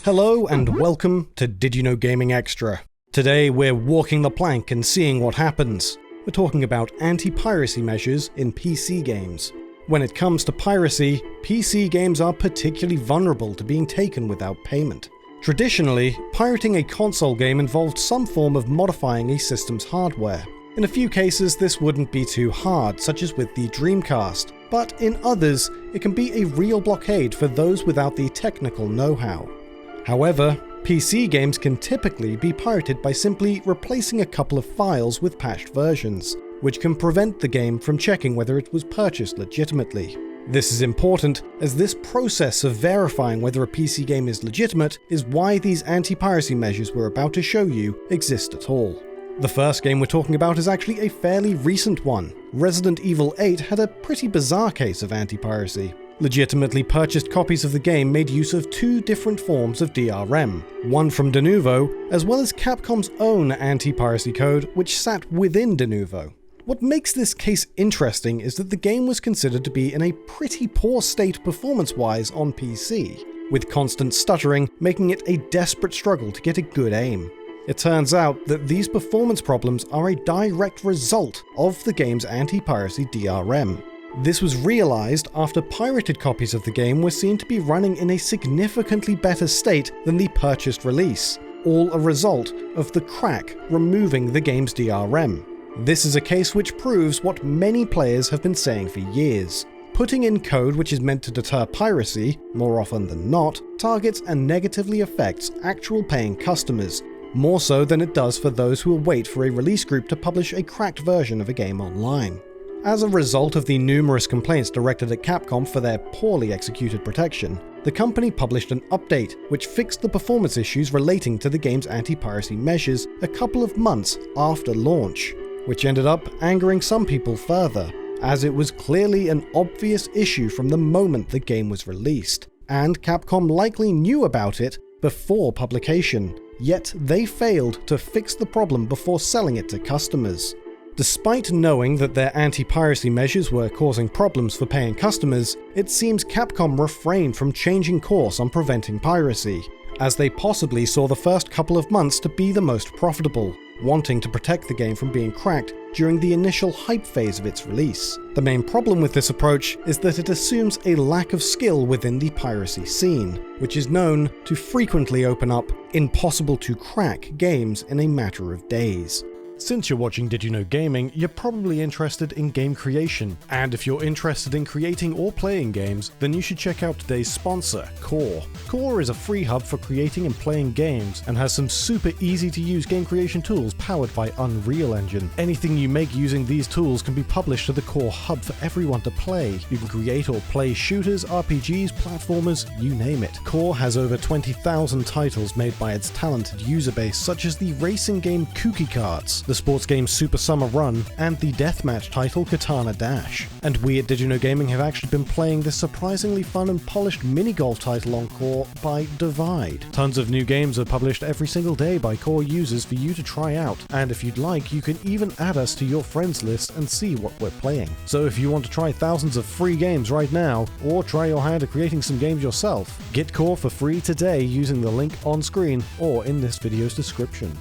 Hello and welcome to Did You Know Gaming Extra. Today we're walking the plank and seeing what happens. We're talking about anti-piracy measures in PC games. When it comes to piracy, PC games are particularly vulnerable to being taken without payment. Traditionally, pirating a console game involved some form of modifying a system's hardware. In a few cases this wouldn't be too hard, such as with the Dreamcast, but in others it can be a real blockade for those without the technical know-how. However, PC games can typically be pirated by simply replacing a couple of files with patched versions, which can prevent the game from checking whether it was purchased legitimately. This is important, as this process of verifying whether a PC game is legitimate is why these anti-piracy measures we're about to show you exist at all. The first game we're talking about is actually a fairly recent one. Resident Evil 8 had a pretty bizarre case of anti-piracy. Legitimately purchased copies of the game made use of two different forms of DRM, one from Denuvo, as well as Capcom's own anti-piracy code, which sat within Denuvo. What makes this case interesting is that the game was considered to be in a pretty poor state performance-wise on PC, with constant stuttering making it a desperate struggle to get a good aim. It turns out that these performance problems are a direct result of the game's anti-piracy DRM. This was realized after pirated copies of the game were seen to be running in a significantly better state than the purchased release, all a result of the crack removing the game's DRM. This is a case which proves what many players have been saying for years. Putting in code which is meant to deter piracy, more often than not, targets and negatively affects actual paying customers, more so than it does for those who will wait for a release group to publish a cracked version of a game online. As a result of the numerous complaints directed at Capcom for their poorly executed protection, the company published an update which fixed the performance issues relating to the game's anti-piracy measures a couple of months after launch, which ended up angering some people further, as it was clearly an obvious issue from the moment the game was released, and Capcom likely knew about it before publication, yet they failed to fix the problem before selling it to customers. Despite knowing that their anti-piracy measures were causing problems for paying customers, it seems Capcom refrained from changing course on preventing piracy, as they possibly saw the first couple of months to be the most profitable, wanting to protect the game from being cracked during the initial hype phase of its release. The main problem with this approach is that it assumes a lack of skill within the piracy scene, which is known to frequently open up impossible to crack games in a matter of days. Since you're watching Did You Know Gaming, you're probably interested in game creation, and if you're interested in creating or playing games, then you should check out today's sponsor, Core. Core is a free hub for creating and playing games, and has some super easy to use game creation tools powered by Unreal Engine. Anything you make using these tools can be published to the Core hub for everyone to play. You can create or play shooters, RPGs, platformers, you name it. Core has over 20,000 titles made by its talented user base, such as the racing game Cookie Carts, the sports game Super Summer Run, and the deathmatch title Katana Dash. And we at Did You Know Gaming have actually been playing this surprisingly fun and polished mini-golf title on Core by Divide. Tons of new games are published every single day by Core users for you to try out, and if you'd like, you can even add us to your friends list and see what we're playing. So if you want to try thousands of free games right now, or try your hand at creating some games yourself, get Core for free today using the link on screen or in this video's description.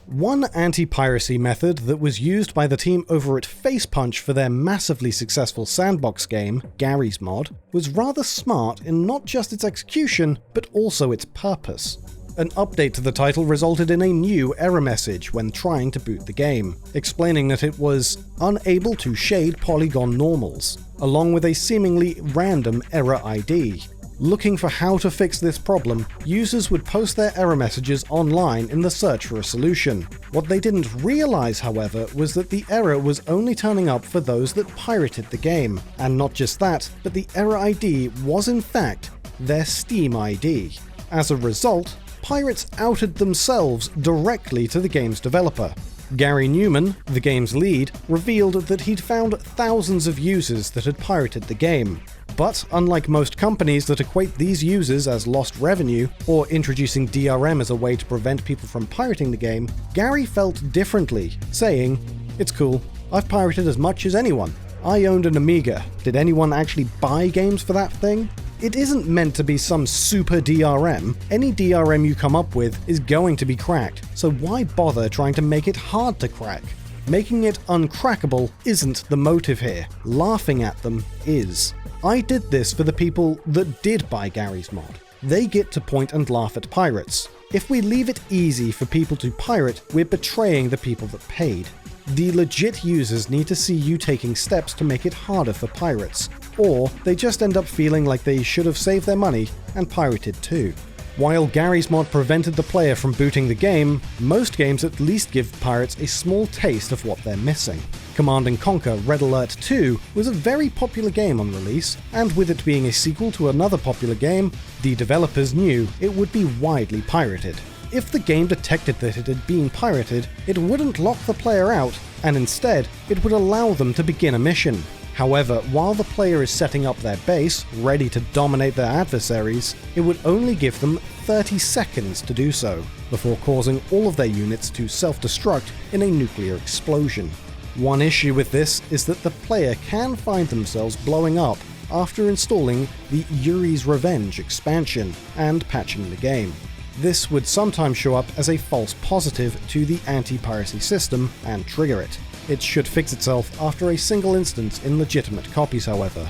One anti-piracy method that was used by the team over at Facepunch for their massively successful sandbox game, Garry's mod, was rather smart in not just its execution, but also its purpose. An update to the title resulted in a new error message when trying to boot the game, explaining that it was unable to shade polygon normals, along with a seemingly random error ID. Looking for how to fix this problem, users would post their error messages online in the search for a solution. What they didn't realize, however, was that the error was only turning up for those that pirated the game. And not just that, but the error ID was in fact their Steam ID. As a result, pirates outed themselves directly to the game's developer. Garry Newman, the game's lead, revealed that he'd found thousands of users that had pirated the game. But unlike most companies that equate these users as lost revenue, or introducing DRM as a way to prevent people from pirating the game, Garry felt differently, saying, "It's cool, I've pirated as much as anyone. I owned an Amiga. Did anyone actually buy games for that thing?" It isn't meant to be some super DRM. Any DRM you come up with is going to be cracked, so why bother trying to make it hard to crack? Making it uncrackable isn't the motive here. Laughing at them is. I did this for the people that did buy Garry's mod. They get to point and laugh at pirates. If we leave it easy for people to pirate, we're betraying the people that paid. The legit users need to see you taking steps to make it harder for pirates, or they just end up feeling like they should have saved their money and pirated too. While Garry's mod prevented the player from booting the game, most games at least give pirates a small taste of what they're missing. Command & Conquer Red Alert 2 was a very popular game on release, and with it being a sequel to another popular game, the developers knew it would be widely pirated. If the game detected that it had been pirated, it wouldn't lock the player out, and instead, it would allow them to begin a mission. However, while the player is setting up their base, ready to dominate their adversaries, it would only give them 30 seconds to do so, before causing all of their units to self-destruct in a nuclear explosion. One issue with this is that the player can find themselves blowing up after installing the Yuri's Revenge expansion and patching the game. This would sometimes show up as a false positive to the anti-piracy system and trigger it. It should fix itself after a single instance in legitimate copies, however.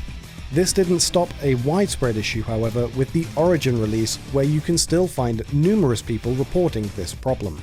This didn't stop a widespread issue, however, with the Origin release, where you can still find numerous people reporting this problem.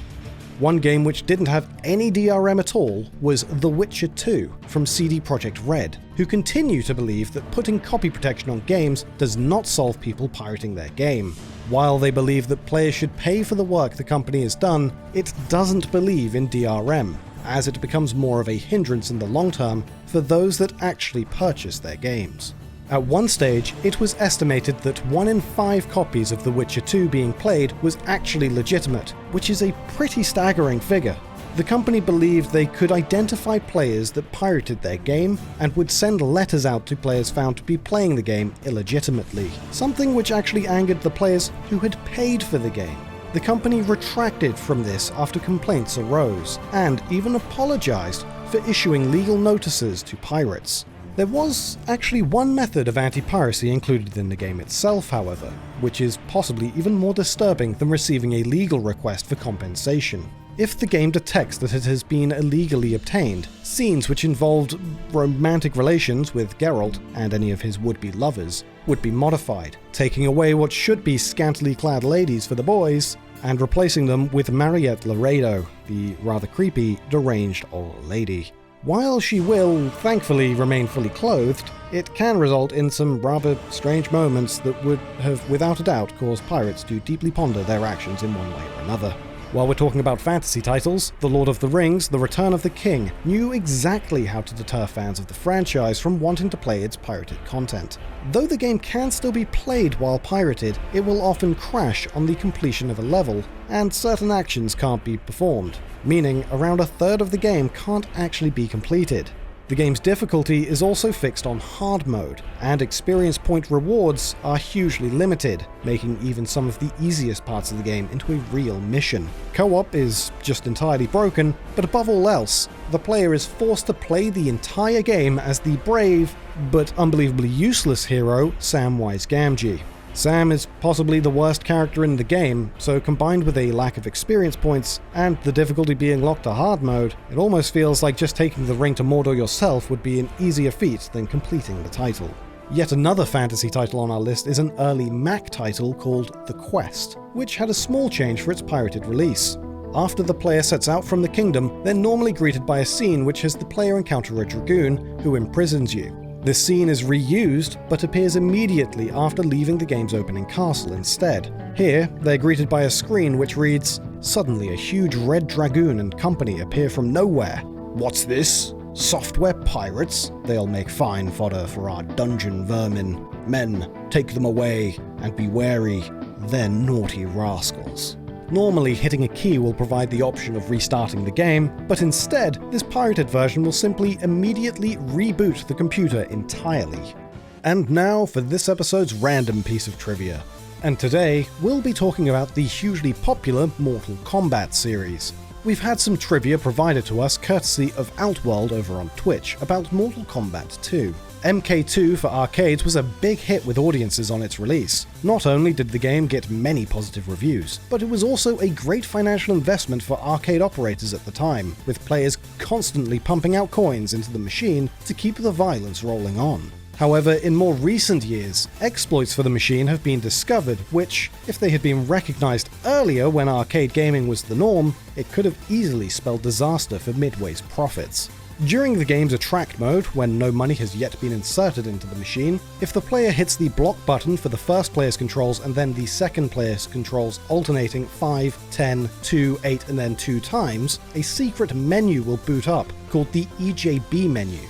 One game which didn't have any DRM at all was The Witcher 2 from CD Projekt Red, who continue to believe that putting copy protection on games does not solve people pirating their game. While they believe that players should pay for the work the company has done, it doesn't believe in DRM, as it becomes more of a hindrance in the long term for those that actually purchase their games. At one stage, it was estimated that 1 in 5 copies of The Witcher 2 being played was actually legitimate, which is a pretty staggering figure. The company believed they could identify players that pirated their game and would send letters out to players found to be playing the game illegitimately, something which actually angered the players who had paid for the game. The company retracted from this after complaints arose, and even apologized for issuing legal notices to pirates. There was actually one method of anti-piracy included in the game itself, however, which is possibly even more disturbing than receiving a legal request for compensation. If the game detects that it has been illegally obtained, scenes which involved romantic relations with Geralt and any of his would-be lovers would be modified, taking away what should be scantily clad ladies for the boys, and replacing them with Mariette Laredo, the rather creepy, deranged old lady. While she will, thankfully, remain fully clothed, it can result in some rather strange moments that would have, without a doubt, caused pirates to deeply ponder their actions in one way or another. While we're talking about fantasy titles, The Lord of the Rings: The Return of the King knew exactly how to deter fans of the franchise from wanting to play its pirated content. Though the game can still be played while pirated, it will often crash on the completion of a level, and certain actions can't be performed, meaning around a third of the game can't actually be completed. The game's difficulty is also fixed on hard mode, and experience point rewards are hugely limited, making even some of the easiest parts of the game into a real mission. Co-op is just entirely broken, but above all else, the player is forced to play the entire game as the brave, but unbelievably useless hero, Samwise Gamgee. Sam is possibly the worst character in the game, so combined with a lack of experience points and the difficulty being locked to hard mode, it almost feels like just taking the ring to Mordor yourself would be an easier feat than completing the title. Yet another fantasy title on our list is an early Mac title called The Quest, which had a small change for its pirated release. After the player sets out from the kingdom, they're normally greeted by a scene which has the player encounter a dragoon who imprisons you. This scene is reused, but appears immediately after leaving the game's opening castle instead. Here, they're greeted by a screen which reads, "Suddenly a huge red dragoon and company appear from nowhere. What's this? Software pirates? They'll make fine fodder for our dungeon vermin. Men, take them away, and be wary, they're naughty rascals." Normally, hitting a key will provide the option of restarting the game, but instead, this pirated version will simply immediately reboot the computer entirely. And now for this episode's random piece of trivia. And today, we'll be talking about the hugely popular Mortal Kombat series. We've had some trivia provided to us courtesy of Outworld over on Twitch about Mortal Kombat 2. MK2 for arcades was a big hit with audiences on its release. Not only did the game get many positive reviews, but it was also a great financial investment for arcade operators at the time, with players constantly pumping out coins into the machine to keep the violence rolling on. However, in more recent years, exploits for the machine have been discovered which, if they had been recognized earlier when arcade gaming was the norm, it could have easily spelled disaster for Midway's profits. During the game's attract mode, when no money has yet been inserted into the machine, if the player hits the block button for the first player's controls and then the second player's controls alternating 5, 10, 2, 8 and then 2 times, a secret menu will boot up called the EJB menu.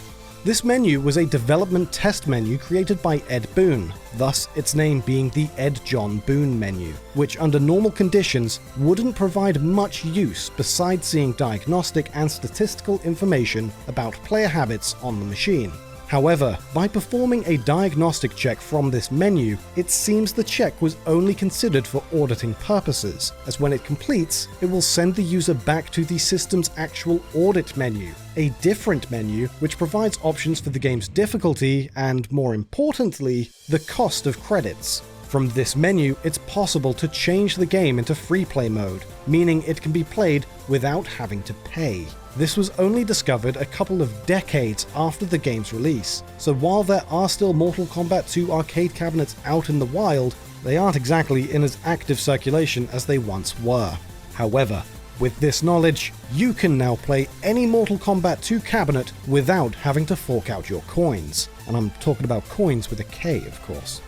This menu was a development test menu created by Ed Boon, thus its name being the Ed John Boon menu, which under normal conditions wouldn't provide much use besides seeing diagnostic and statistical information about player habits on the machine. However, by performing a diagnostic check from this menu, it seems the check was only considered for auditing purposes, as when it completes, it will send the user back to the system's actual audit menu, a different menu which provides options for the game's difficulty and, more importantly, the cost of credits. From this menu, it's possible to change the game into free play mode, meaning it can be played without having to pay. This was only discovered a couple of decades after the game's release, so while there are still Mortal Kombat 2 arcade cabinets out in the wild, they aren't exactly in as active circulation as they once were. However, with this knowledge, you can now play any Mortal Kombat 2 cabinet without having to fork out your coins. And I'm talking about coins with a K, of course.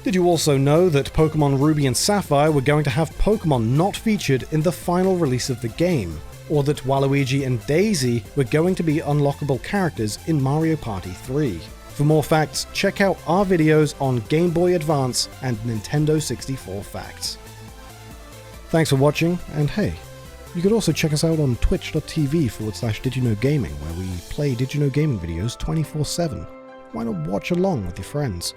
Did you also know that Pokemon Ruby and Sapphire were going to have Pokemon not featured in the final release of the game? Or that Waluigi and Daisy were going to be unlockable characters in Mario Party 3? For more facts, check out our videos on Game Boy Advance and Nintendo 64 facts. Thanks for watching, and hey, you could also check us out on twitch.tv/DidYouKnowGaming, where we play Did You Know Gaming videos 24/7. Why not watch along with your friends?